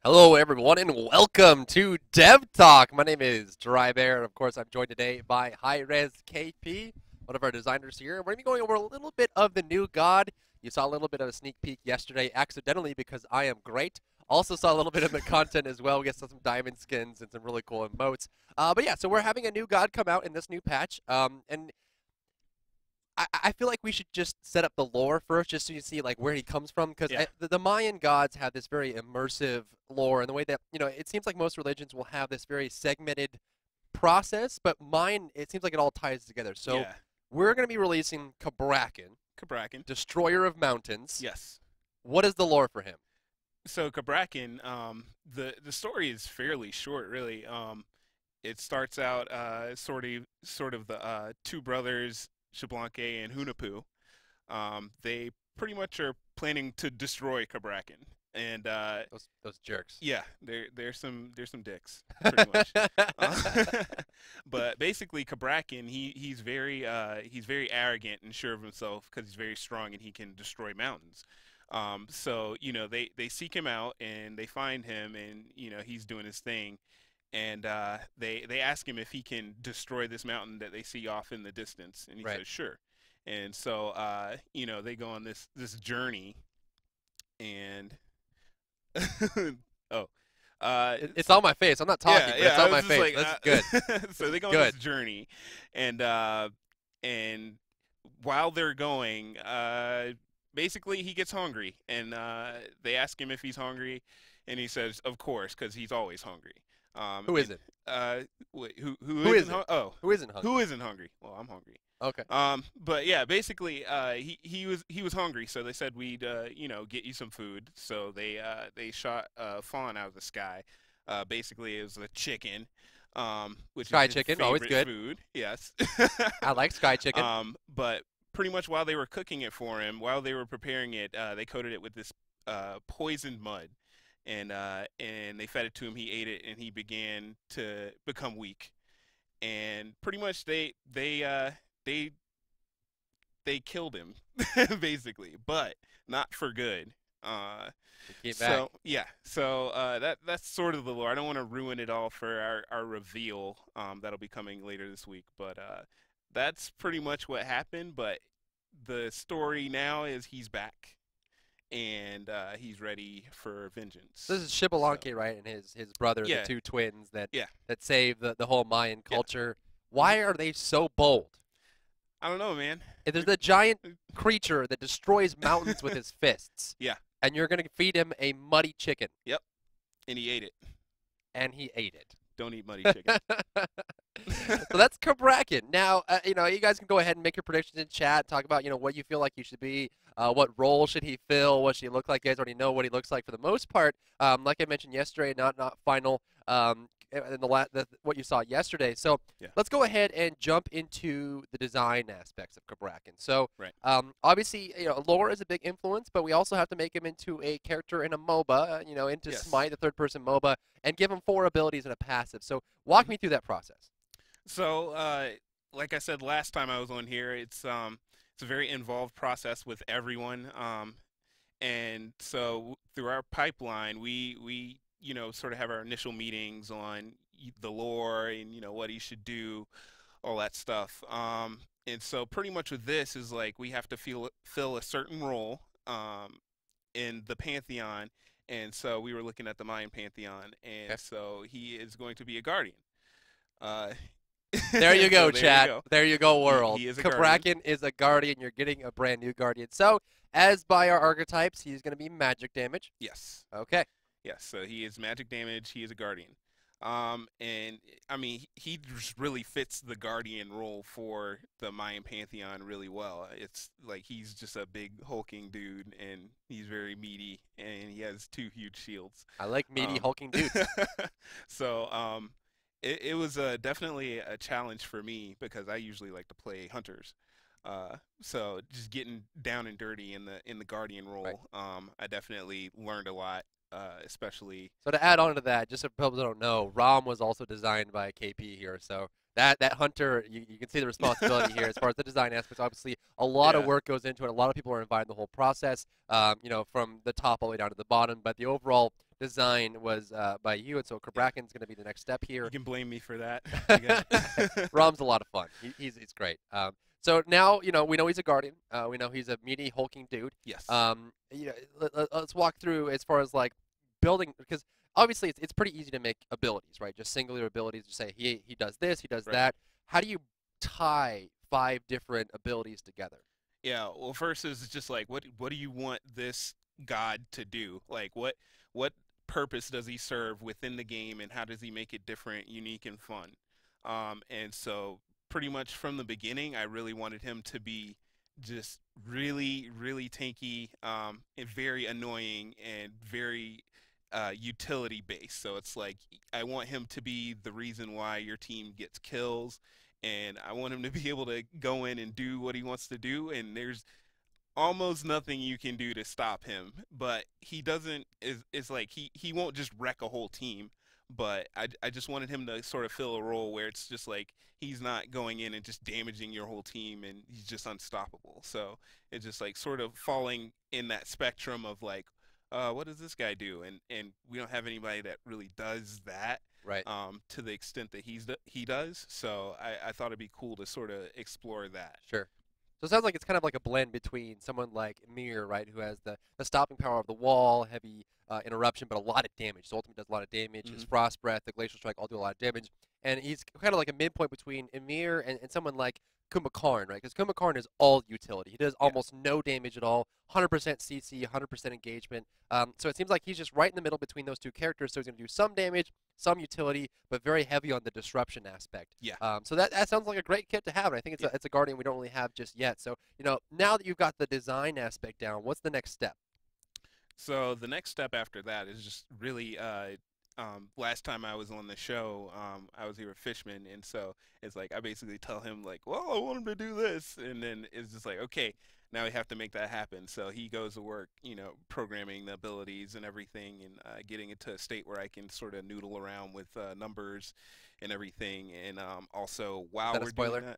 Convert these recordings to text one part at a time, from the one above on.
Hello, everyone, and welcome to Dev Talk. My name is Drybear, and of course, I'm joined today by HiRezKP, one of our designers here. We're going to be going over a little bit of the new god. You saw a little bit of a sneak peek yesterday, accidentally, because I am great. Also saw a little bit of the content as well. We got some diamond skins and some really cool emotes. But yeah, so we're having a new god come out in this new patch, and I feel like we should just set up the lore first, just so you see like where he comes from, because Yeah. the Mayan gods have this very immersive lore, and the way that it seems like most religions will have this very segmented process, but mine it seems like it all ties together. So Yeah. we're going to be releasing Cabrakan, Cabrakan. Destroyer of Mountains. Yes. What is the lore for him? So Cabrakan, the story is fairly short, really. It starts out sort of the two brothers, Xbalanque and Hunahpu. They pretty much are planning to destroy Cabrakan, and Those jerks. yeah, they're some dicks, pretty much. But basically, Cabrakan, he's very arrogant and sure of himself because he's very strong and he can destroy mountains. So they seek him out and they find him, and he's doing his thing, and they ask him if he can destroy this mountain that they see off in the distance, and he Right. says sure. And so they go on this journey, and oh. It's on my face. I'm not talking, but it's I on was my just face. like, That's good. So they go on Good. this journey, and while they're going, basically he gets hungry, and they ask him if he's hungry, and he says, "Of course," because he's always hungry. Who is And, it? wait, Who is it? oh, Who isn't hungry? who isn't hungry? Well, I'm hungry. Okay. But yeah, basically, he was hungry, so they said we'd get you some food. So they shot a fawn out of the sky. Basically, it was a chicken, which Sky is his chicken, always favorite good. food. Yes. I like sky chicken. But pretty much while they were cooking it for him, while they were preparing it, they coated it with this poisoned mud, and they fed it to him. He ate it, and he began to become weak. And pretty much they they killed him basically, but not for good. He came back. So yeah, so that's sort of the lore. I don't want to ruin it all for our reveal that'll be coming later this week, but that's pretty much what happened. But the story now is he's back, and he's ready for vengeance. So this is So Xbalanque, right, and his brother, the yeah, two twins that yeah, saved the whole Mayan yeah. culture. Mhm. Why are they so bold? I don't know, man. If there's a giant creature that destroys mountains with his fists, Yeah, and you're gonna feed him a muddy chicken, yep, and he ate it. and he ate it. Don't eat muddy chicken. So that's Cabrakan. Now, you guys can go ahead and make your predictions in chat. Talk about, what you feel like he should be. What role should he fill? What should he look like? You guys already know what he looks like for the most part. Like I mentioned yesterday, not final. In what you saw yesterday. So Yeah, let's go ahead and jump into the design aspects of Cabrakan. So right. obviously, lore is a big influence, but we also have to make him into a character in a MOBA. Into Yes. SMITE, the third-person MOBA, and give him 4 abilities and a passive. So walk Mhm. me through that process. So, like I said last time I was on here, it's a very involved process with everyone. And so through our pipeline, we sort of have our initial meetings on the lore and what he should do, all that stuff. And so pretty much with this is like we have to fill a certain role in the pantheon. And so we were looking at the Mayan pantheon, Okay. and so he is going to be a guardian. Uh, There you so go, there you chat. go. There you go, He, world. he is a guardian. Cabrakan is a guardian. You're getting a brand new guardian. So, as by our archetypes, he's going to be magic damage. Yes. Okay. Yes. So he is magic damage. He is a guardian. And I mean, he just really fits the guardian role for the Mayan pantheon really well. It's like he's just a big hulking dude, and he's very meaty, and he has 2 huge shields. I like meaty, Um, hulking dudes. so it was definitely a challenge for me because I usually like to play hunters. So just getting down and dirty in the guardian Right. role, I definitely learned a lot, especially. So to add on to that, just so people don't know, Rom was also designed by KP here. So that hunter, you can see the responsibility here as far as the design aspects. Obviously, a lot of Yeah, work goes into it. A lot of people are involved in the whole process, from the top all the way down to the bottom. But the overall design was by you, and so Cabrakan's going to be the next step here. You can blame me for that, I guess. Rom's a lot of fun. He's great. So now we know he's a guardian. We know he's a meaty, hulking dude. Yes. Let's walk through as far as like building, because obviously it's pretty easy to make abilities, right? Just singular abilities. Just say he does this, he does that. How do you tie 5 different abilities together? Yeah. Well, first is just like what do you want this god to do? Like what purpose does he serve within the game, and how does he make it different, unique, and fun? And so pretty much from the beginning, I really wanted him to be just really, really tanky, and very annoying and very utility based. So it's like I want him to be the reason why your team gets kills, and I want him to be able to go in and do what he wants to do, and there's almost nothing you can do to stop him. But he doesn't is like he won't just wreck a whole team. But I just wanted him to sort of fill a role where it's just like he's not going in and just damaging your whole team, and he's just unstoppable. So it's just like sort of falling in that spectrum of like, what does this guy do? And we don't have anybody that really does that, right? To the extent that he does. So I thought it'd be cool to sort of explore that. Sure. So it sounds like it's kind of like a blend between someone like Mir, right, who has the stopping power of the wall, heavy interruption, but a lot of damage. So Ultimate does a lot of damage. His Frost Breath, the Glacial Strike all do a lot of damage. And he's kind of like a midpoint between Emir and someone like Kumakarn, right? Because Kumakarn is all utility. He does almost no damage at all, 100% CC, 100% engagement. So it seems like he's just right in the middle between those two characters. So he's going to do some damage, some utility, but very heavy on the disruption aspect. Yeah. So that sounds like a great kit to have, and I think it's a Guardian we don't really have just yet. So now that you've got the design aspect down, what's the next step? So the next step after that is just really last time I was on the show, I was here with Fishman, and so it's like I basically tell him like, well, I want him to do this, and then it's just like, okay, now we have to make that happen. So he goes to work, programming the abilities and everything, and getting it to a state where I can sort of noodle around with numbers and everything, and also while we're doing that.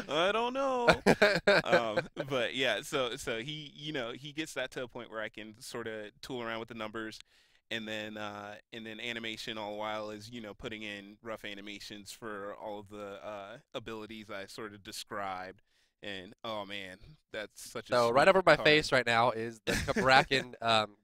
I don't know. But yeah, so he he gets that to a point where I can sort of tool around with the numbers, and then animation all the while is putting in rough animations for all of the abilities I sort of described. And oh man, that's such a so right over my card. face right now is the Cabrakan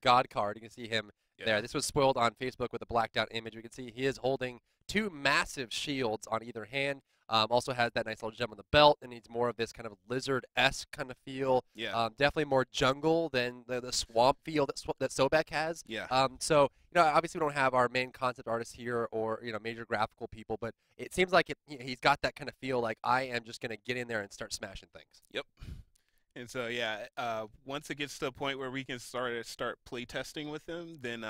God card. You can see him there. This was spoiled on Facebook with a blacked out image. We can see he is holding 2 massive shields on either hand. Also has that nice little gem on the belt, and he's more of this kind of lizard-esque kind of feel. Yeah. Definitely more jungle than the swamp feel that Sobek has. Yeah. So obviously we don't have our main concept artist here or major graphical people, but it seems like he's got that kind of feel like I am just gonna get in there and start smashing things. Yep. And so yeah, once it gets to a point where we can start play testing with them, then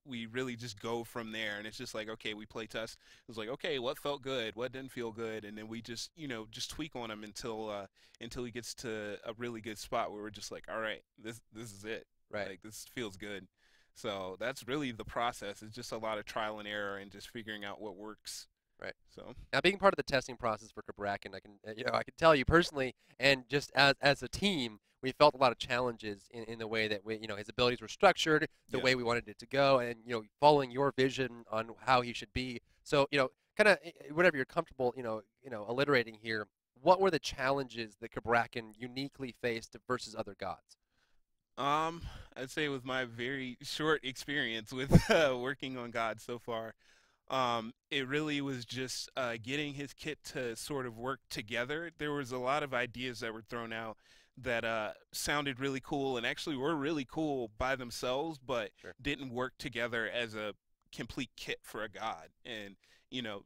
we really just go from there. And it's just like, okay, we play test. It's like, okay, what felt good, what didn't feel good, and then we just just tweak on him until he gets to a really good spot where we're just like, all right, this is it. Right. Like this feels good. So that's really the process. It's just a lot of trial and error and just figuring out what works. Right. So now, being part of the testing process for Cabrakan, I can tell you personally, and just as a team, we felt a lot of challenges in the way that his abilities were structured, the way we wanted it to go, and following your vision on how he should be. So kind of whatever you're comfortable, alliterating here. What were the challenges that Cabrakan uniquely faced versus other gods? I'd say with my very short experience with working on gods so far. It really was just getting his kit to sort of work together. There was a lot of ideas that were thrown out that sounded really cool and actually were really cool by themselves, but didn't work together as a complete kit for a god. And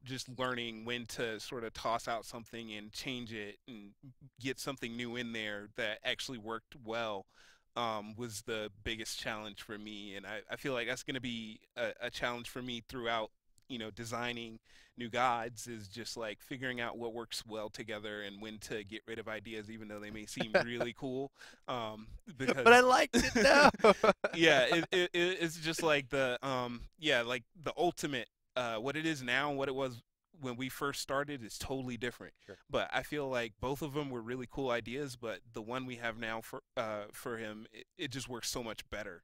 just learning when to sort of toss out something and change it and get something new in there that actually worked well was the biggest challenge for me. And I feel like that's going to be a challenge for me throughout designing new gods, is just like figuring out what works well together and when to get rid of ideas, even though they may seem really cool. Because, but I liked it now. Yeah, it's just like the like the ultimate what it is now and what it was when we first started is totally different. Sure. But I feel like both of them were really cool ideas, but the one we have now for him, it just works so much better,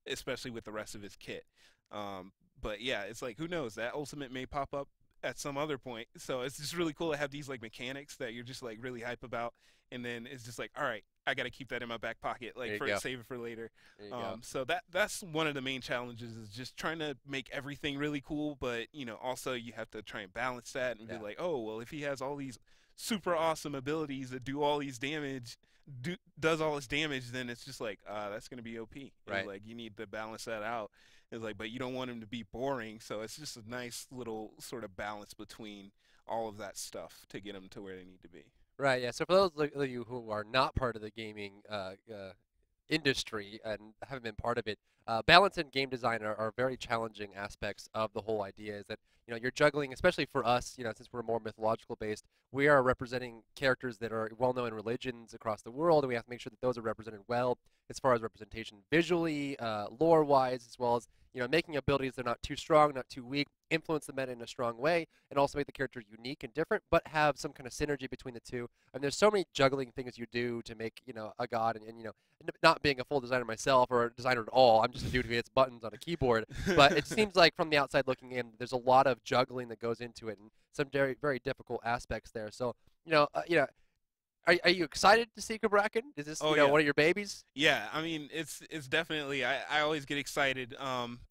especially with the rest of his kit. But yeah, it's like, who knows, that ultimate may pop up at some other point. So it's just really cool to have these like mechanics that you're just like really hype about, and then it's just like, all right, I got to keep that in my back pocket, like save it for later. So that's one of the main challenges, is just trying to make everything really cool, but also you have to try and balance that and be like, oh well, if he has all these super awesome abilities that do all these damage, does all this damage, then it's just like that's gonna be OP. Right. Like you need to balance that out. It's like, but you don't want him to be boring, so it's just a nice little sort of balance between all of that stuff to get them to where they need to be. Right, yeah. So for those of you who are not part of the gaming industry and haven't been part of it, balance and game design are very challenging aspects of the whole idea. Is that you're juggling, especially for us, since we're more mythological based, we are representing characters that are well known in religions across the world, and we have to make sure that those are represented well as far as representation visually, lore wise, as well as making abilities that are not too strong, not too weak, influence the meta in a strong way, and also make the character unique and different, but have some kind of synergy between the two. And there's so many juggling things you do to make a god, and not being a full designer myself or a designer at all, I'm just a dude who hits buttons on a keyboard. But it seems like from the outside looking in, there's a lot of juggling that goes into it, and some very very difficult aspects there. So Are you excited to see Cabrakan? Is this one of your babies? Yeah, I mean it's definitely, I always get excited.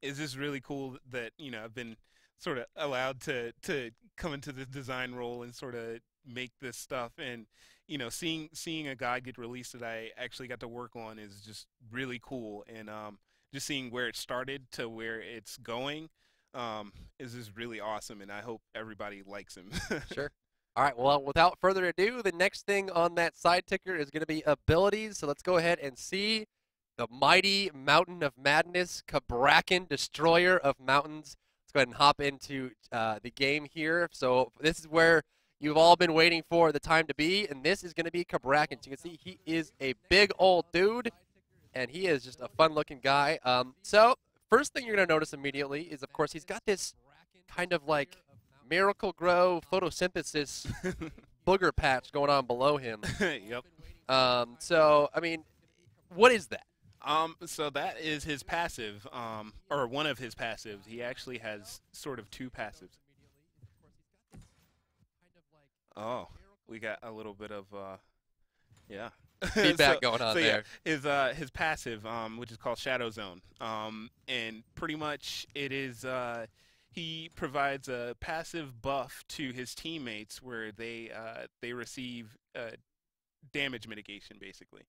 It's just really cool that I've been sort of allowed to come into this design role and sort of make this stuff, and seeing a guide get released that I actually got to work on is just really cool, and just seeing where it started to where it's going is just really awesome, and I hope everybody likes him. Sure. All right, well, without further ado, the next thing on that side ticker is going to be abilities. So let's go ahead and see the mighty Mountain of Madness, Cabrakan, Destroyer of Mountains. Let's go ahead and hop into the game here. So this is where you've all been waiting for the time to be, and this is going to be Cabrakan. So you can see he is a big old dude, and he is just a fun-looking guy. So first thing you're going to notice immediately is, of course, he's got this kind of like Miracle Grow photosynthesis booger patch going on below him. Yep. So, I mean, what is that? So that is his passive, or one of his passives. He actually has sort of two passives. Oh, we got a little bit of, yeah. Feedback going on there. Yeah, his passive, which is called Shadow Zone, and pretty much it is, he provides a passive buff to his teammates where they receive damage mitigation, basically.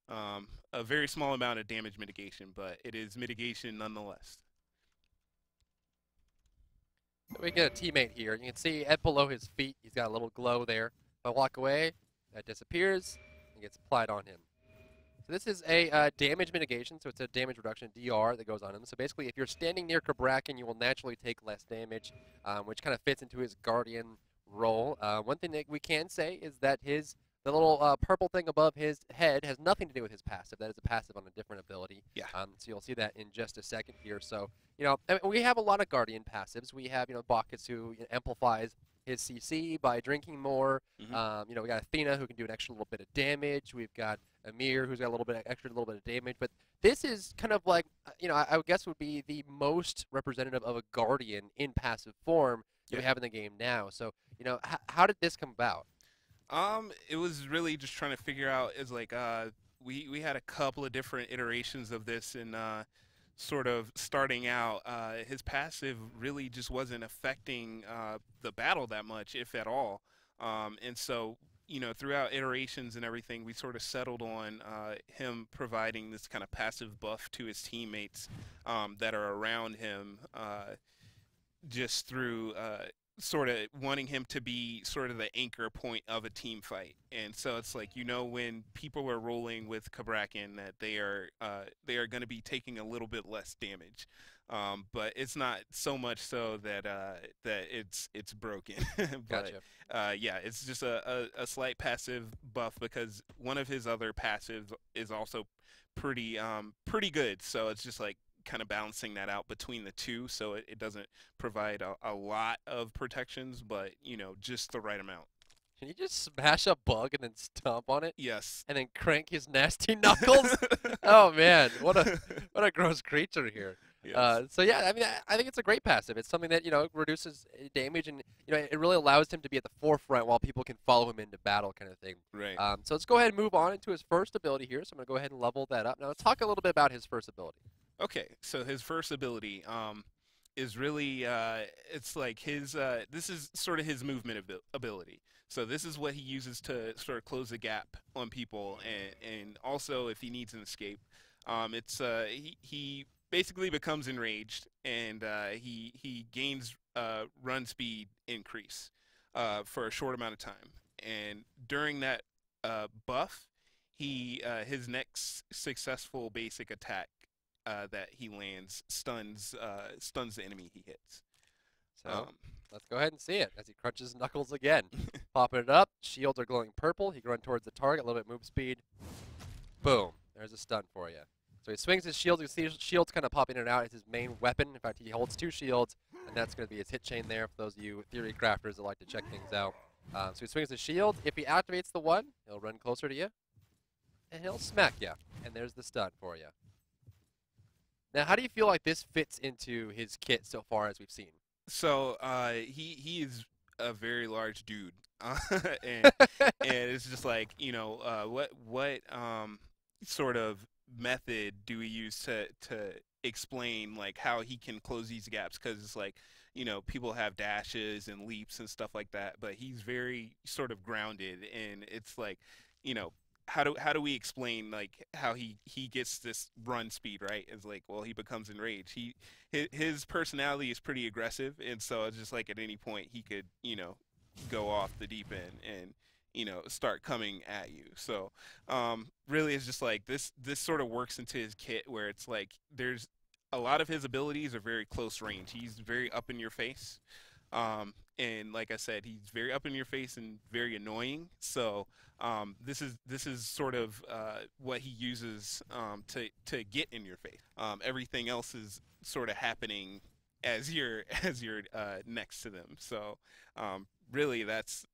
A very small amount of damage mitigation, but it is mitigation nonetheless. We get a teammate here. You can see at below his feet, he's got a little glow there. If I walk away, that disappears and gets applied on him. So this is a damage mitigation, so it's a damage reduction, DR, that goes on him. So basically, if you're standing near Cabrakan, you will naturally take less damage, which kind of fits into his Guardian role. One thing that we can say is that the little purple thing above his head has nothing to do with his passive. That is a passive on a different ability. Yeah. So you'll see that in just a second here. So, we have a lot of Guardian passives. We have, Bacchus, who amplifies his CC by drinking more. Mm-hmm. We got Athena, who can do an extra little bit of damage. We've got Amir, who's got a little bit of damage. But this is kind of like, I would guess would be the most representative of a Guardian in passive form that we have in the game now. So, how did this come about? It was really just trying to figure out, is like, we had a couple of different iterations of this, and sort of starting out, his passive really just wasn't affecting the battle that much, if at all. And so, throughout iterations and everything, we sort of settled on him providing this kind of passive buff to his teammates that are around him, just through sort of wanting him to be sort of the anchor point of a team fight. And so it's like, when people are rolling with Cabrakan, that they are going to be taking a little bit less damage, but it's not so much so that that it's broken. But Gotcha. yeah, it's just a slight passive buff, because one of his other passives is also pretty good. So it's just like kind of balancing that out between the two, so it doesn't provide a lot of protections, but just the right amount. Can you just smash a bug and then stomp on it? Yes. And then crank his nasty knuckles? Oh man, what a gross creature here. Yes. So yeah, I mean, I think it's a great passive. It's something that reduces damage, and it really allows him to be at the forefront while people can follow him into battle, kind of thing. Right. So let's go ahead and move on into his first ability here. So I'm gonna go ahead and level that up. Now let's talk a little bit about his first ability. Okay, so his first ability is really it's like his this is sort of his movement ability. So this is what he uses to sort of close the gap on people, and also if he needs an escape. It's he basically becomes enraged, and he gains run speed increase for a short amount of time. And during that buff, his next successful basic attack that he lands stuns the enemy he hits. So let's go ahead and see it as he crunches knuckles again. Popping it up. Shields are glowing purple. He can run towards the target. A little bit move speed. Boom. There's a stun for you. So he swings his shield. You can see his shield's kind of popping in and out. It's his main weapon. In fact, he holds 2 shields, and that's going to be his hit chain there for those of you theory crafters that like to check things out. So he swings his shield. If he activates the one, he'll run closer to you, and he'll smack you. And there's the stun for you. Now, how do you feel like this fits into his kit so far as we've seen? So he is a very large dude, and it's just like what sort of method do we use to explain like how he can close these gaps? Because it's like people have dashes and leaps and stuff like that, but he's very sort of grounded, and it's like how do we explain like how he gets this run speed, right? It's like, well, he becomes enraged. His personality is pretty aggressive, and so it's just like at any point he could go off the deep end and start coming at you. So really it's just like this sort of works into his kit where it's like there's a lot of his abilities are very close range. He's very up in your face. And like I said, he's very up in your face and very annoying. So this is sort of what he uses to get in your face. Everything else is sort of happening as you're next to them. So really, that's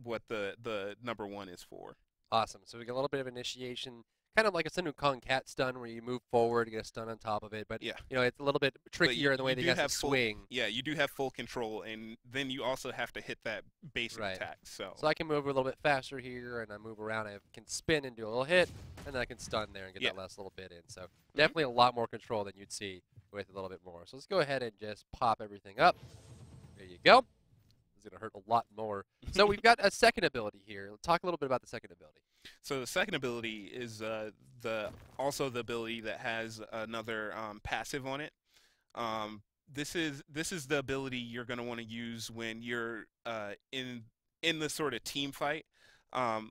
what the number 1 is for. Awesome. So we get a little bit of initiation, kind of like a Sun Wukong cat stun where you move forward, get a stun on top of it. But yeah, it's a little bit trickier in the way that you have to swing. Yeah, you do have full control, and then you also have to hit that basic attack. So I can move a little bit faster here, and I move around. I can spin and do a little hit, and then I can stun there and get that last little bit in. So definitely a lot more control than you'd see with a little bit more. So let's go ahead and just pop everything up. There you go. It's going to hurt a lot more. So we've got a second ability here. Let's talk a little bit about the second ability. So the second ability is also the ability that has another passive on it. This is the ability you're going to want to use when you're in the sort of team fight.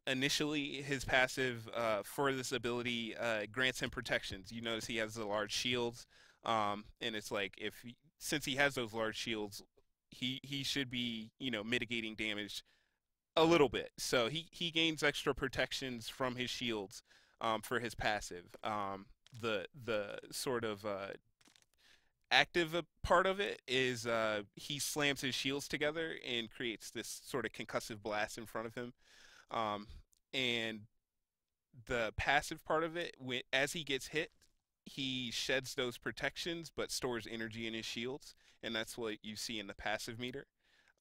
Initially, his passive for this ability grants him protections. You notice he has the large shields, and it's like since he has those large shields, he should be mitigating damage a little bit. So he gains extra protections from his shields for his passive. The sort of active part of it is he slams his shields together and creates this sort of concussive blast in front of him. And the passive part of it, as he gets hit, he sheds those protections but stores energy in his shields, and that's what you see in the passive meter.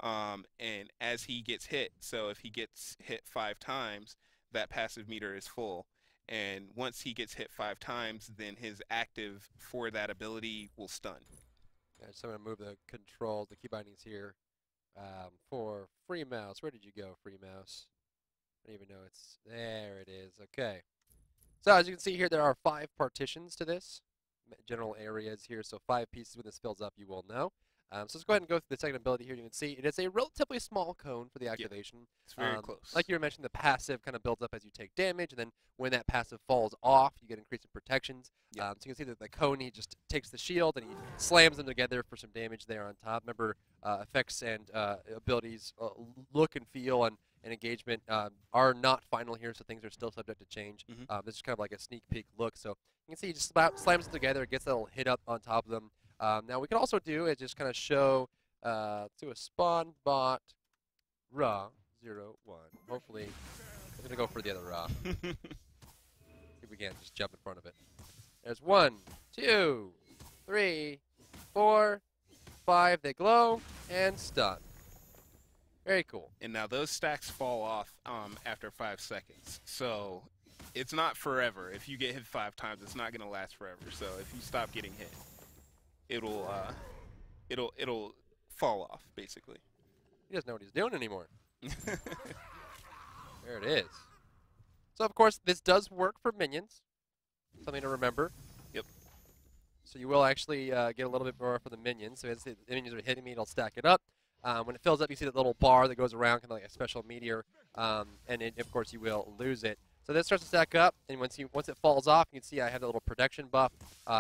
And as he gets hit, so if he gets hit 5 times, that passive meter is full. And once he gets hit 5 times, then his active for that ability will stun. Okay, so I'm going to move the controls, the key bindings here for free mouse. Where did you go, free mouse? I don't even know it's... There it is. Okay. So as you can see here, there are 5 partitions to this. General areas here, so 5 pieces. When this fills up, you will know. So let's go ahead and go through the second ability here. You can see it is a relatively small cone for the activation. Yeah, it's very close. Like you were mentioning, the passive kind of builds up as you take damage, and then when that passive falls off, you get increasing protections. Yeah. So you can see that the cone, he just takes the shield and he slams them together for some damage there on top. Remember, effects and abilities look and feel and and engagement are not final here, so things are still subject to change. This is kind of like a sneak peek look. So you can see he just slams it together, gets that little hit up on top of them. Now we can also do is just kind of show to a spawn bot raw 0 1. Hopefully, we're gonna go for the other raw. See if we can just jump in front of it. There's 1, 2, 3, 4, 5. They glow and stun. Very cool. And now those stacks fall off after 5 seconds. So it's not forever. If you get hit 5 times, it's not going to last forever. So if you stop getting hit, it'll fall off basically. He doesn't know what he's doing anymore. There it is. So of course this does work for minions. Something to remember. Yep. So you will actually get a little bit more for the minions. So as the minions are hitting me, it'll stack it up. When it fills up, you see that little bar that goes around, kind of like a special meteor, and of course you will lose it. So this starts to stack up, and once it falls off, you can see I have a little protection buff,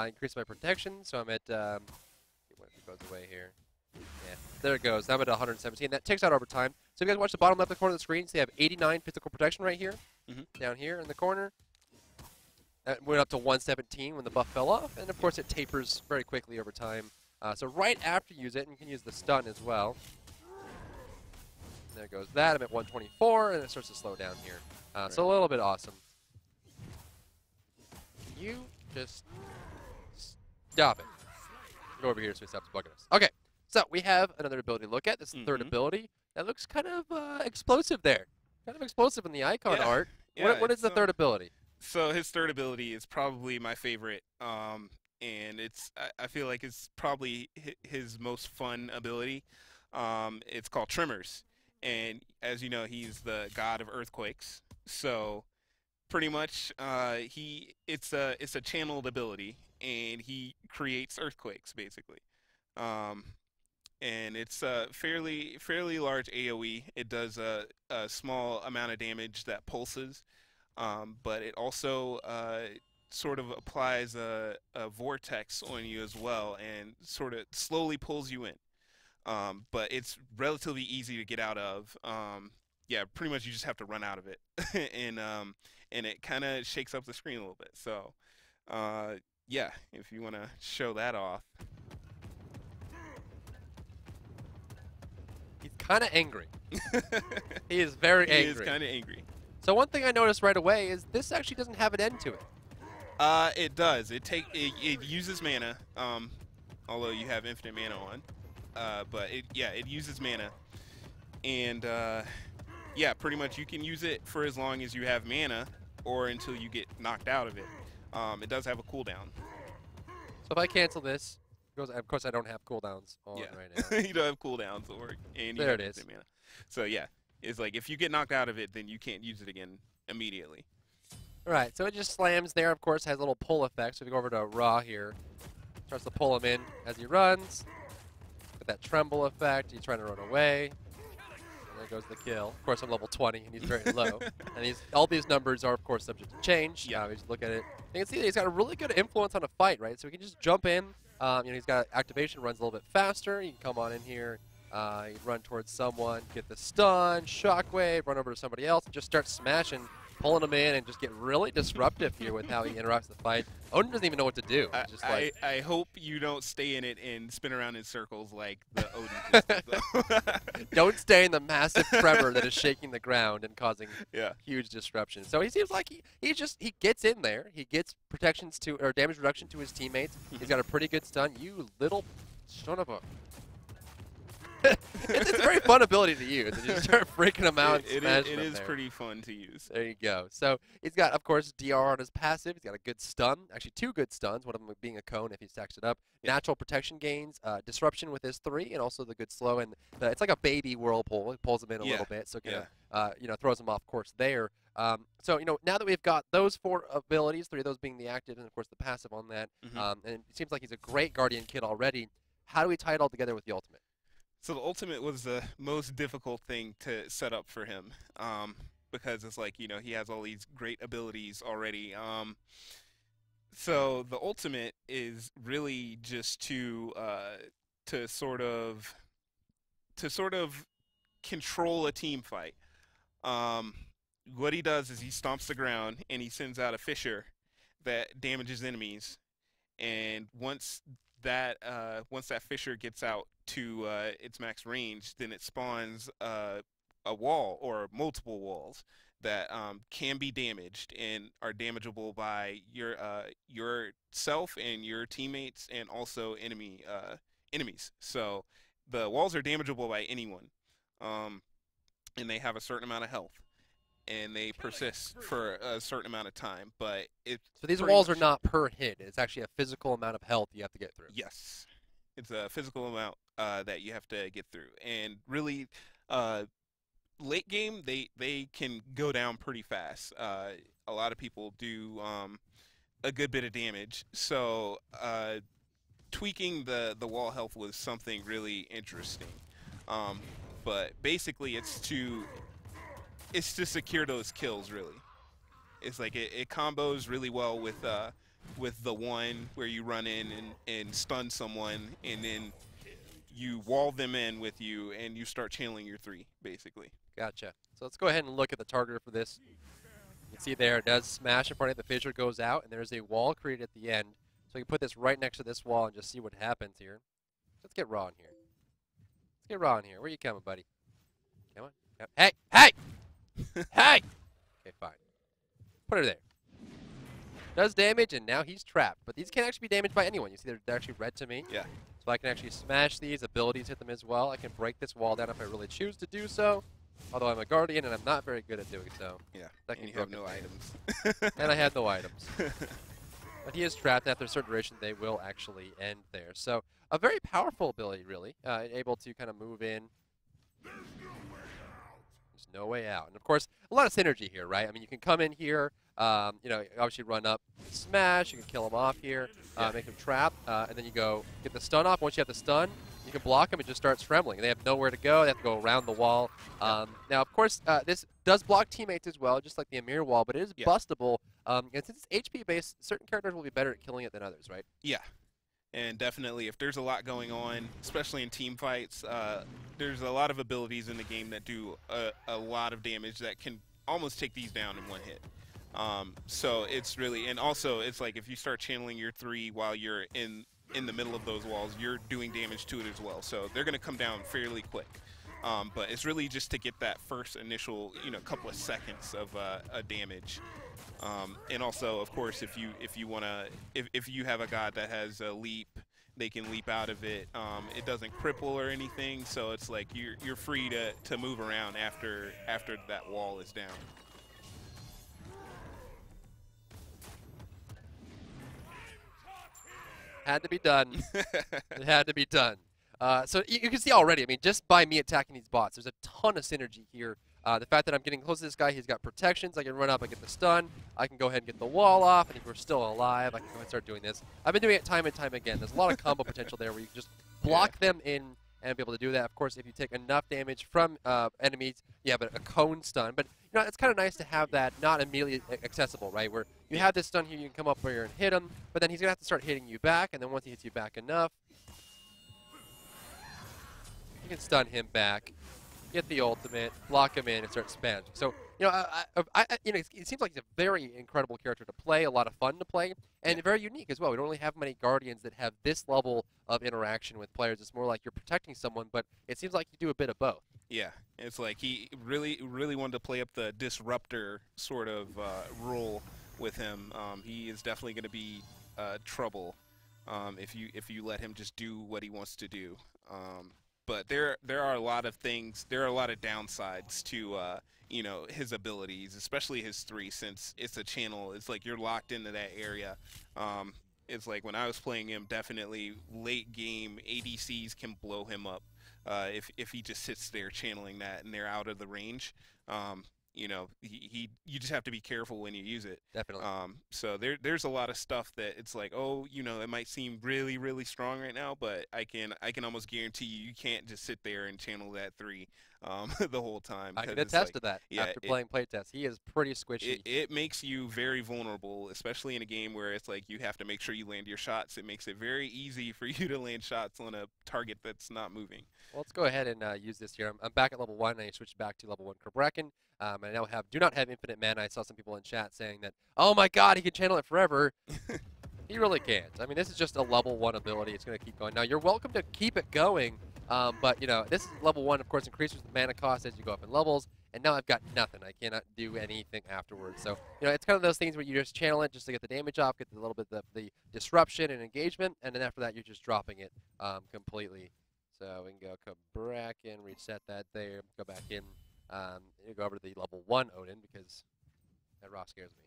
increase my protection. So I'm at what goes away here. Yeah, there it goes. I'm at 117. That ticks out over time. So if you guys watch the bottom left corner of the screen, so you have 89 physical protection right here, down here in the corner. That went up to 117 when the buff fell off, and of course it tapers very quickly over time. So right after you use it, and you can use the stun as well. And there goes that. I'm at 124, and it starts to slow down here. So a little bit awesome. You just stop it. Go over here so he stops bugging us. Okay, so we have another ability to look at. This is the third ability. That looks kind of explosive there. Kind of explosive in the icon art. Yeah, what is the third ability? So his third ability is probably my favorite. And I feel like it's probably his most fun ability. It's called Tremors, and as you know, he's the god of earthquakes. So pretty much, it's a channeled ability, and he creates earthquakes basically. And it's a fairly large AOE. It does a small amount of damage that pulses, but it also sort of applies a vortex on you as well, and sort of slowly pulls you in. But it's relatively easy to get out of. Yeah, pretty much you just have to run out of it, and it kind of shakes up the screen a little bit. So, yeah, if you want to show that off. He's kind of angry. He is very angry. He is kind of angry. So one thing I noticed right away is this actually doesn't have an end to it. It does. It uses mana, although you have infinite mana on. But it uses mana, and yeah, pretty much you can use it for as long as you have mana, or until you get knocked out of it. It does have a cooldown. So if I cancel this, because of course I don't have cooldowns on right now. You don't have cooldowns, and there it is. Mana. So yeah, it's like if you get knocked out of it, then you can't use it again immediately. Right, so it just slams there, of course, has a little pull effect. So if we go over to Raw here, starts to pull him in as he runs. With that tremble effect, he's trying to run away. And there goes the kill. Of course, I'm level 20, and he's very low. And all these numbers are, of course, subject to change. Yeah. We just look at it. You can see that he's got a really good influence on a fight, right? So he can just jump in. He's got activation, runs a little bit faster. You can come on in here. You run towards someone, get the stun, shockwave, run over to somebody else, and just start smashing, pulling them in, and just get really disruptive here with how he interrupts the fight. Odin doesn't even know what to do. I hope you don't stay in it and spin around in circles like the Odin did. Don't stay in the massive tremor that is shaking the ground and causing huge disruption. So he seems like he gets in there. He gets protections to or damage reduction to his teammates. He's got a pretty good stun. You little son of a. It's a very fun ability to use. You just start freaking them out. It is pretty fun to use. There you go. So he's got, of course, DR on his passive. He's got a good stun. Actually, 2 good stuns. One of them being a cone if he stacks it up. Natural protection gains, disruption with his 3, and also the good slow. And it's like a baby whirlpool. It pulls him in a little bit, so throws him off course there. So now that we've got those 4 abilities, 3 of those being the active, and of course the passive on that, and it seems like he's a great Guardian kid already. How do we tie it all together with the ultimate? So the ultimate was the most difficult thing to set up for him, because it's like, he has all these great abilities already. So the ultimate is really just to sort of control a team fight. What he does is he stomps the ground and he sends out a fissure that damages enemies. And once that fissure gets out to its max range, then it spawns a wall or multiple walls that can be damaged and are damageable by yourself and your teammates and also enemies. So the walls are damageable by anyone, um, and they have a certain amount of health and they persist for a certain amount of time. But it's So these pretty walls are much not per hit. It's actually a physical amount of health you have to get through. yes, it's a physical amount that you have to get through, and really, uh, late game they can go down pretty fast. A lot of people do a good bit of damage, so tweaking the wall health was something really interesting. Um, but basically, it's to secure those kills really. It's like it combos really well with the one where you run in and stun someone and then you wall them in with you and you start channeling your three basically. Gotcha. So let's go ahead and look at the targeter for this. You can see there it does smash in front of it. The fissure goes out, and there's a wall created at the end. So we can put this right next to this wall and just see what happens here. Let's get raw in here. Let's get raw in here. Where you coming, buddy? Come on. Hey! Hey! Hey! Okay, fine. Put her there. Does damage, and now he's trapped. But these can't actually be damaged by anyone. You see they're actually red to me. Yeah. So I can actually smash these. Abilities hit them as well. I can break this wall down if I really choose to do so. Although I'm a guardian, and I'm not very good at doing so. Yeah. That And can you have broken no there. items. And I had no items. But he is trapped, and after a certain duration, they will actually end there. So a very powerful ability, really. Able to kind of move in. There's no way out. And, of course, a lot of synergy here, right? I mean, you can come in here, you know, obviously run up, smash. You can kill him off here, make him trap, and then you go get the stun off. Once you have the stun, you can block him and just start scrambling. They have nowhere to go. They have to go around the wall. Now, of course, this does block teammates as well, just like the Amir wall, but it is bustable. And since it's HP-based, certain characters will be better at killing it than others, right? Yeah. And definitely, if there's a lot going on, especially in team fights, there's a lot of abilities in the game that do a lot of damage that can almost take these down in one hit. So it's really, and also it's like if you start channeling your three while you're in the middle of those walls, you're doing damage to it as well. So they're going to come down fairly quick. But it's really just to get that first initial, couple of seconds of a damage. And also, of course, if you have a god that has a leap, they can leap out of it. It doesn't cripple or anything, so it's like you're free to move around after that wall is down. Had to be done. It had to be done. So you can see already, I mean, just by me attacking these bots, there's a ton of synergy here. The fact that I'm getting close to this guy, he's got protections. I can run up, I get the stun. I can go ahead and get the wall off, and if we're still alive, I can go ahead and start doing this. I've been doing it time and time again. There's a lot of combo potential there where you can just block them in and be able to do that. Of course, if you take enough damage from enemies, you have a cone stun. But it's kind of nice to have that not immediately accessible, right? Where you have this stun here, you can come up here and hit him, but then he's going to have to start hitting you back, and then once he hits you back enough, you can stun him back, get the ultimate, block him in, and start spamming. So, it seems like he's a very incredible character to play, a lot of fun to play, and very unique as well. We don't really have many Guardians that have this level of interaction with players. It's more like you're protecting someone, but it seems like you do a bit of both. Yeah, it's like he really wanted to play up the disruptor sort of role with him. He is definitely going to be trouble if you let him just do what he wants to do. But there are a lot of things. There are a lot of downsides to his abilities, especially his three, since it's a channel. It's like you're locked into that area. It's like when I was playing him, definitely late game ADCs can blow him up if he just sits there channeling that and they're out of the range. You just have to be careful when you use it. Definitely. So there's a lot of stuff that it's like, it might seem really, really strong right now, but I can almost guarantee you can't just sit there and channel that three. the whole time. I can 'Cause it's attest like, to that yeah, after playing playtest. He is pretty squishy. it makes you very vulnerable, especially in a game where it's like you have to make sure you land your shots. It makes it very easy for you to land shots on a target that's not moving. Well, let's go ahead and use this here. I'm back at level 1, and I switched back to level 1 Cabrakan. I now do not have infinite mana. I saw some people in chat saying that, oh my god, he can channel it forever. He really can't. I mean, this is just a level 1 ability. It's going to keep going. Now, you're welcome to keep it going, but, you know, this is level 1, of course, increases the mana cost as you go up in levels, and now I've got nothing. I cannot do anything afterwards. So, you know, it's kind of those things where you just channel it just to get the damage off, get a little bit of the disruption and engagement, and then after that, you're just dropping it completely. So we can go Cabrakan, reset that there, go back in, go over to the level 1 Odin because that rock scares me.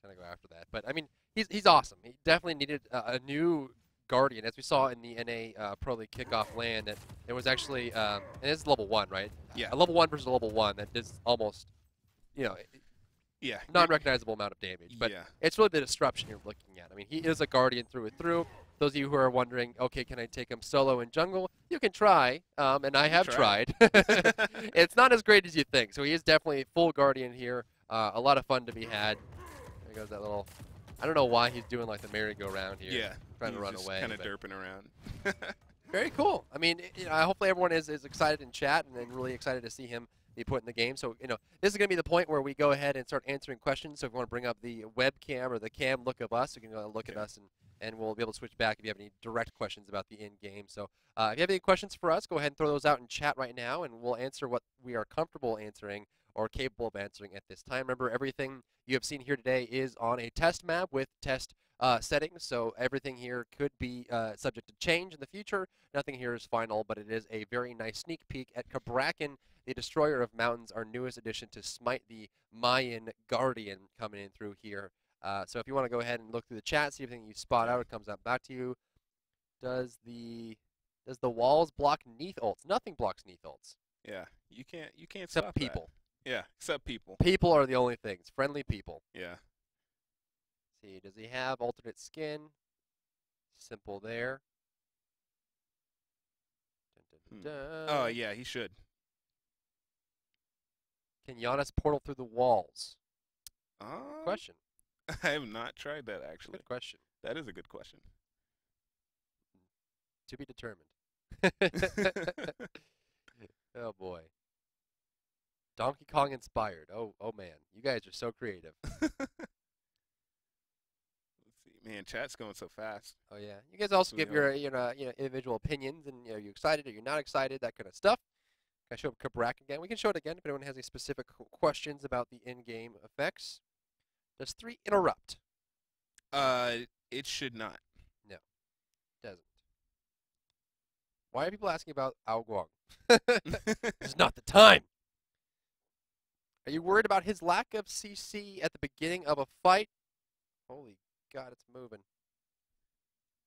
Kind of go after that. But, I mean, he's awesome. He definitely needed a new Guardian. As we saw in the NA Pro League kickoff LAN, that it was actually, and it's level 1, right? Yeah. A level 1 versus a level 1 that does almost, you know, Yeah. non-recognizable amount of damage. But yeah. it's really the disruption you're looking at. I mean, he is a Guardian through and through. Those of you who are wondering, okay, can I take him solo in jungle? You can try, and I have tried. It's not as great as you think. So he is definitely full Guardian here. A lot of fun to be had. There goes that little, I don't know why he's doing like the merry-go-round here. Yeah. Trying to run away. Kind of derping around. Very cool. I mean, you know, hopefully everyone is excited in chat and really excited to see him be put in the game. So, you know, this is going to be the point where we go ahead and start answering questions. So if you want to bring up the webcam or the cam look of us, you can look at us and we'll be able to switch back if you have any direct questions about the in-game. So if you have any questions for us, go ahead and throw those out in chat right now, and we'll answer what we are comfortable answering or capable of answering at this time. Remember, everything you have seen here today is on a test map with test settings, so everything here could be subject to change in the future. Nothing here is final, but it is a very nice sneak peek at Cabrakan, the Destroyer of Mountains, our newest addition to SMITE, the Mayan Guardian, coming in through here. So if you want to go ahead and look through the chat, see if anything you spot out, it comes out back to you. Does the walls block Neath ults? Nothing blocks Neath ults. Yeah, you can't Except stop people. That. Yeah, except people. People are the only things. Friendly people. Yeah. Let's see, does he have alternate skin? Simple there. Dun, dun, dun, dun. Oh, yeah, he should. Can Giannis portal through the walls? Question. I have not tried that, actually. Good question. That is a good question. To be determined. Oh, boy. Donkey Kong inspired. Oh man. You guys are so creative. Let's see. Man, chat's going so fast. Oh, yeah. You guys also give your individual opinions, and are you excited or you're not excited, that kind of stuff. Can I show up Cabrakan again? We can show it again if anyone has any specific questions about the in-game effects. Does 3 interrupt? It should not. No, it doesn't. Why are people asking about Ao Guang? This is not the time. Are you worried about his lack of CC at the beginning of a fight? Holy God, it's moving.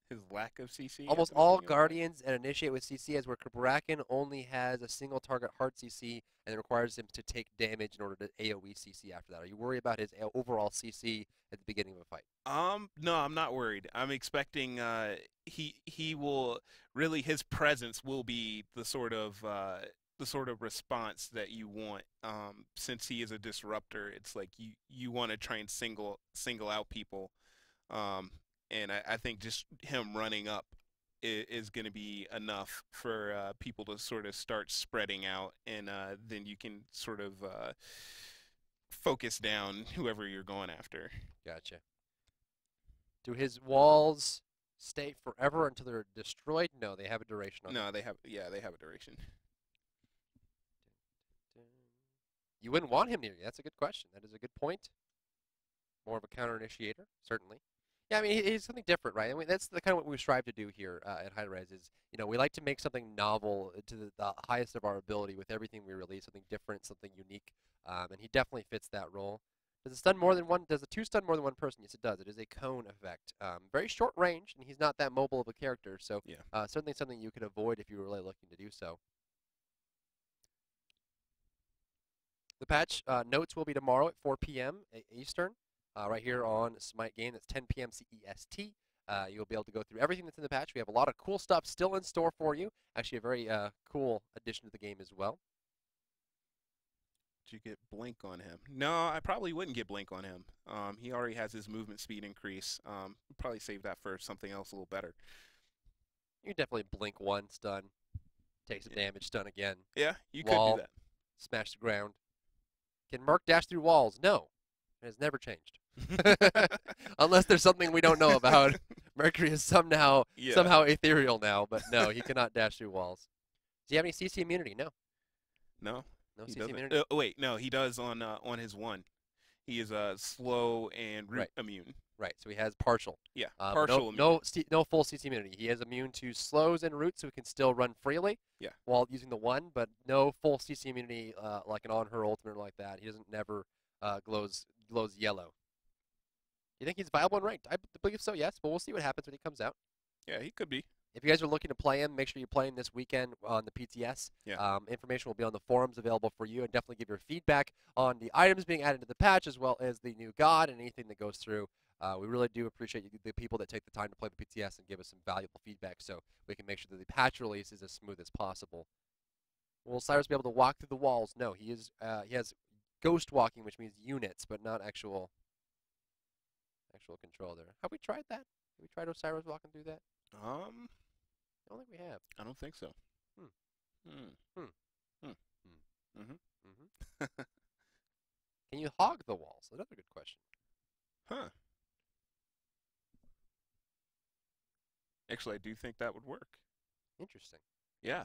His lack of CC? Almost all Guardians and initiate with CC, as where Cabrakan only has a single target hard CC and it requires him to take damage in order to AoE CC after that. Are you worried about his overall CC at the beginning of a fight? No, I'm not worried. I'm expecting he will really, his presence will be the sort of response that you want. Since he is a disruptor, it's like you want to try and single out people. And I think just him running up is going to be enough for people to sort of start spreading out, and then you can sort of focus down whoever you're going after. Gotcha. Do his walls stay forever until they're destroyed? No, they have a duration on them. No, they have a duration. You wouldn't want him near you. That's a good question. That is a good point. More of a counter initiator, certainly. Yeah, I mean, he's something different, right? I mean, that's the kind of what we strive to do here at Hi-Rez is, you know, we like to make something novel to the highest of our ability with everything we release, something different, something unique, and he definitely fits that role. Does it stun more than one? Does the 2 stun more than one person? Yes, it does. It is a cone effect. Very short range, and he's not that mobile of a character, so yeah. Certainly something you could avoid if you were really looking to do so. The patch notes will be tomorrow at 4 p.m. Eastern, right here on SMITE Game. That's 10 p.m. CEST. You'll be able to go through everything that's in the patch. We have a lot of cool stuff still in store for you. Actually, a very cool addition to the game as well. Did you get blink on him? No, I probably wouldn't get blink on him. He already has his movement speed increase. Probably save that for something else a little better. You can definitely blink one, stun, take some damage, stun again. Yeah, you Wall, could do that. Smash the ground. Can Merc dash through walls? No. It has never changed. Unless there's something we don't know about. Mercury is somehow ethereal now, but no, he cannot dash through walls. Does he have any CC immunity? No. No. No He CC doesn't. immunity? Wait, no, he does on his one. He is slow and root immune. Right, so he has partial. Yeah, But partial no full CC immunity. He is immune to slows and roots, so he can still run freely. Yeah. While using the one, but no full CC immunity like an on her ultimate or like that. He doesn't never glows yellow. You think he's viable and ranked? I believe so, yes, but we'll see what happens when he comes out. Yeah, he could be. If you guys are looking to play him, make sure you play him this weekend on the PTS. Yeah. Information will be on the forums available for you, and definitely give your feedback on the items being added to the patch as well as the new god and anything that goes through. We really do appreciate the people that take the time to play the PTS and give us some valuable feedback so we can make sure that the patch release is as smooth as possible. Will Cyrus be able to walk through the walls? No, he has ghost walking, which means units, but not actual control there. Have we tried that? Have we tried Osiris walking through that? I don't think we have. I don't think so. Can you hog the walls? Another good question. Huh. Actually, I do think that would work. Interesting. Yeah.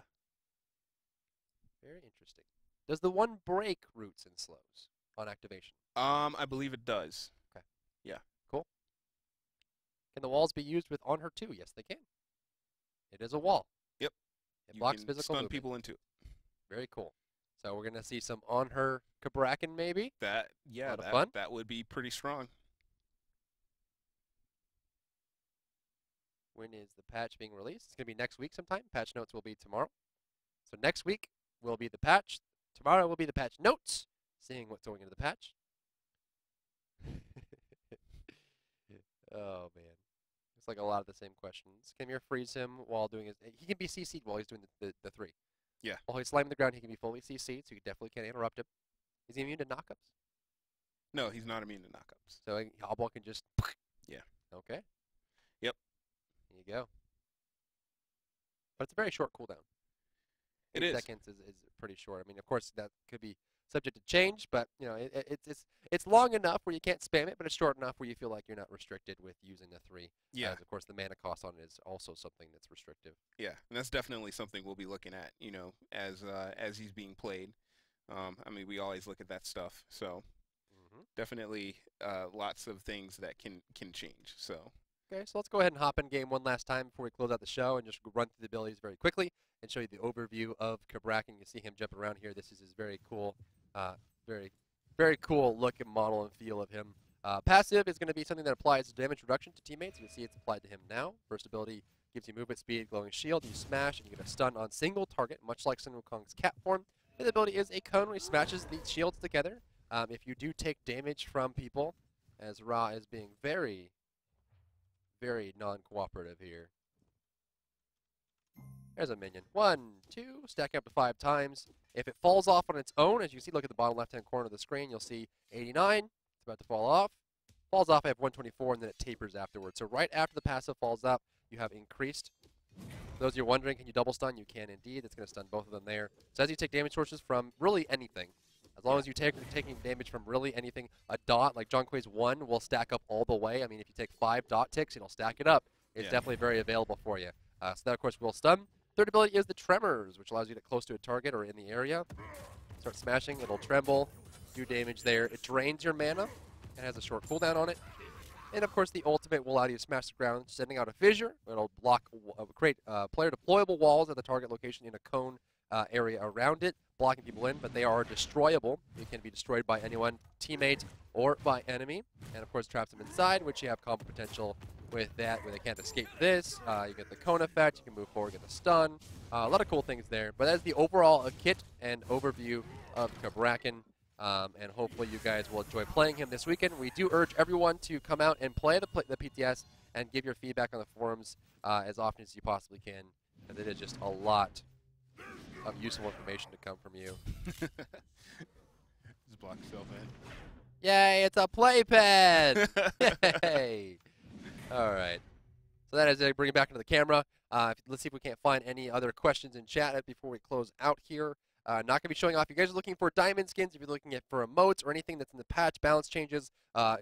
Very interesting. Does the one break roots and slows on activation? I believe it does. Okay. Yeah. Cool. Can the walls be used with on her too? Yes, they can. It is a wall. Yep. It blocks physical stun movement. people into it. Very cool. So we're gonna see some on her Cabrakan maybe. That fun. That would be pretty strong. When is the patch being released? It's gonna be next week sometime. Patch notes will be tomorrow. So next week will be the patch. Tomorrow will be the patch notes, seeing what's going into the patch. Oh man. It's like a lot of the same questions. Can Mir freeze him while doing his... He can be CC'd while he's doing the three. Yeah. While he's slamming the ground, he can be fully CC'd, so you definitely can't interrupt him. Is he immune to knockups? No, he's not immune to knockups. So Hobble can just... Yeah. Okay. Yep. There you go. But it's a very short cooldown. It 8 is. seconds is pretty short. I mean, of course, that could be subject to change, but you know, it's long enough where you can't spam it, but it's short enough where you feel like you're not restricted with using the 3. Yeah. As of course, the mana cost on it is also something that's restrictive. Yeah, and that's definitely something we'll be looking at, you know, as he's being played. I mean, we always look at that stuff, so definitely lots of things that can change. So. Okay, so let's go ahead and hop in game one last time before we close out the show and just run through the abilities very quickly and show you the overview of Cabrakan. You see him jumping around here. This is his very cool, very cool look and model and feel of him. Passive is going to be something that applies damage reduction to teammates. You can see it's applied to him now. First ability gives you movement speed, glowing shield. You smash and you get a stun on single target, much like Sun Wukong's cat form. Fifth ability is a cone where he smashes the shields together. If you do take damage from people, as Ra is being very non-cooperative here. There's a minion. 1, 2, stacking up to 5 times. If it falls off on its own, as you see, look at the bottom left-hand corner of the screen, you'll see 89. It's about to fall off. Falls off, I have 124, and then it tapers afterwards. So right after the passive falls up, you have increased. For those of you wondering, can you double stun? You can indeed. It's going to stun both of them there. So as you take damage sources from really anything, as long as you're taking damage from really anything, a dot, like John Quay's 1, will stack up all the way. I mean, if you take 5 dot ticks, it'll stack it up. It's definitely very available for you. So that, of course, will stun. Third ability is the Tremors, which allows you to get close to a target or in the area. Start smashing, it'll tremble, do damage there. It drains your mana. It has a short cooldown on it. And, of course, the ultimate will allow you to smash the ground, sending out a fissure. It'll create player deployable walls at the target location in a cone area around it, blocking people in, but they are destroyable. They can be destroyed by anyone, teammate, or by enemy. And, of course, traps them inside, which you have combo potential with that, where they can't escape this. You get the cone effect, you can move forward, get the stun. A lot of cool things there. But that's the overall kit and overview of Cabrakan. and hopefully you guys will enjoy playing him this weekend. We do urge everyone to come out and play the PTS and give your feedback on the forums as often as you possibly can, because it is just a lot of useful information to come from you. Just block yourself in. Yay, it's a playpen! Yay! All right. So that is it. Bring it back into the camera. Let's see if we can't find any other questions in chat before we close out here. Not going to be showing off. If you guys are looking for diamond skins, if you're looking for emotes or anything that's in the patch, balance changes,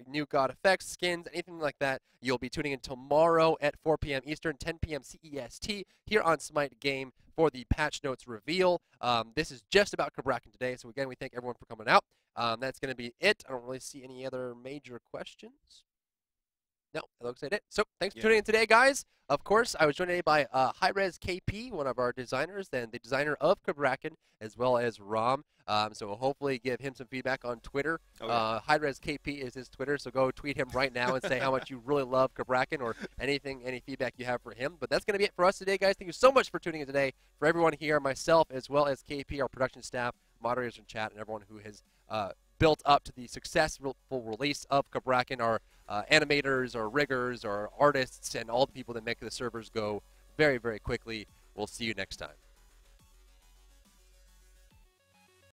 new god effects, skins, anything like that, you'll be tuning in tomorrow at 4 p.m. Eastern, 10 p.m. CEST here on SMITE Game for the patch notes reveal. This is just about Cabrakan today, so again, we thank everyone for coming out. That's going to be it. I don't really see any other major questions. No, that looks like it. So thanks for tuning in today, guys. Of course, I was joined today by HiRezKP, one of our designers, then the designer of Cabrakan, as well as Rom. So we'll hopefully give him some feedback on Twitter. HiRezKP is his Twitter, so go tweet him right now and say how much you really love Cabrakan or any feedback you have for him. But that's going to be it for us today, guys. Thank you so much for tuning in today. For everyone here, myself, as well as KP, our production staff, moderators in chat, and everyone who has built up to the successful release of Cabrakan, our animators, our riggers, our artists, and all the people that make the servers go very, very quickly. We'll see you next time.